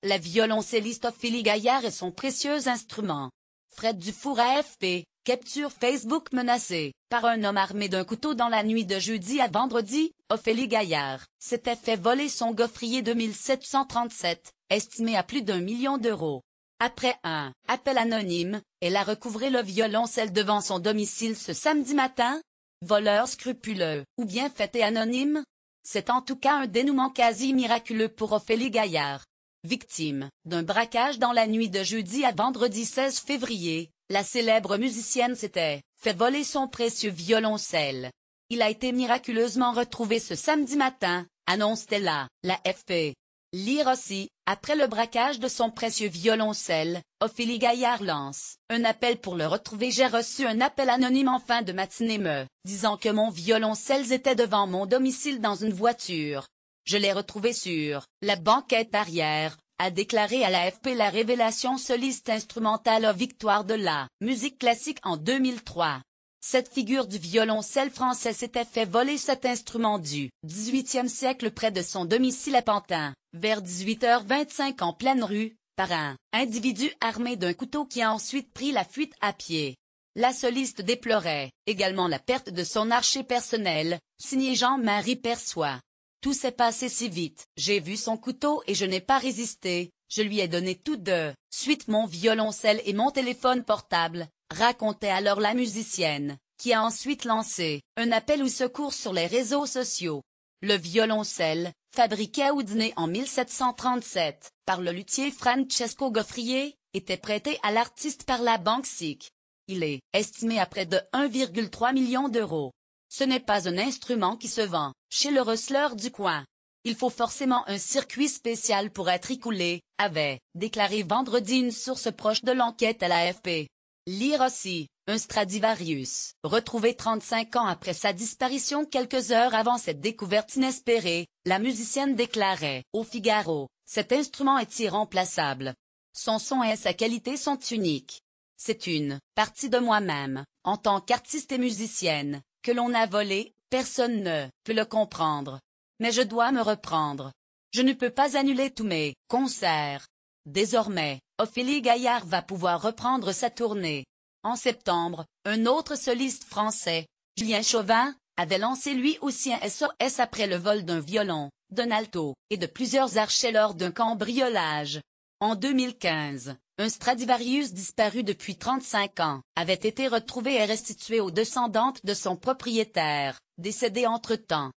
la violoncelliste Ophélie Gaillard et son précieux instrument. Fred Dufour AFP, capture Facebook menacée par un homme armé d'un couteau dans la nuit de jeudi à vendredi. Ophélie Gaillard s'était fait voler son gaufrier 2737, estimé à plus d'1 million d'euros. Après un appel anonyme, elle a recouvré le violoncelle devant son domicile ce samedi matin. Voleur scrupuleux, ou bien fait anonyme? C'est en tout cas un dénouement quasi miraculeux pour Ophélie Gaillard. Victime d'un braquage dans la nuit de jeudi à vendredi 16 février, la célèbre musicienne s'était fait voler son précieux violoncelle. Il a été miraculeusement retrouvé ce samedi matin, annonce-t-elle la l'AFP. Lire aussi, après le braquage de son précieux violoncelle, Ophélie Gaillard lance un appel pour le retrouver. J'ai reçu un appel anonyme en fin de matinée me disant que mon violoncelle était devant mon domicile dans une voiture. Je l'ai retrouvé sur la banquette arrière, a déclaré à l'AFP la révélation soliste instrumentale aux victoires de la musique classique en 2003. Cette figure du violoncelle français s'était fait voler cet instrument du XVIIIe siècle près de son domicile à Pantin, vers 18h25 en pleine rue, par un individu armé d'un couteau qui a ensuite pris la fuite à pied. La soliste déplorait également la perte de son archet personnel, signé Jean-Marie Persois. Tout s'est passé si vite, j'ai vu son couteau et je n'ai pas résisté, je lui ai donné tout de suite mon violoncelle et mon téléphone portable, racontait alors la musicienne, qui a ensuite lancé un appel au secours sur les réseaux sociaux. Le violoncelle, fabriqué à Udine en 1737, par le luthier Francesco Goffrier, était prêté à l'artiste par la Banque SIC. Il est estimé à près de 1,3 million d'euros. Ce n'est pas un instrument qui se vend chez le receleur du coin. Il faut forcément un circuit spécial pour être écoulé, avait déclaré vendredi une source proche de l'enquête à l'AFP. Lire aussi, un Stradivarius, retrouvé 35 ans après sa disparition quelques heures avant cette découverte inespérée, la musicienne déclarait au Figaro, cet instrument est irremplaçable. Son son et sa qualité sont uniques. C'est une partie de moi-même, en tant qu'artiste et musicienne, que l'on a volé, personne ne peut le comprendre. Mais je dois me reprendre. Je ne peux pas annuler tous mes concerts. Désormais, Ophélie Gaillard va pouvoir reprendre sa tournée. En septembre, un autre soliste français, Julien Chauvin, avait lancé lui aussi un SOS après le vol d'un violon, d'un alto, et de plusieurs archets lors d'un cambriolage. En 2015, un Stradivarius disparu depuis 35 ans, avait été retrouvé et restitué aux descendantes de son propriétaire, décédé entre-temps.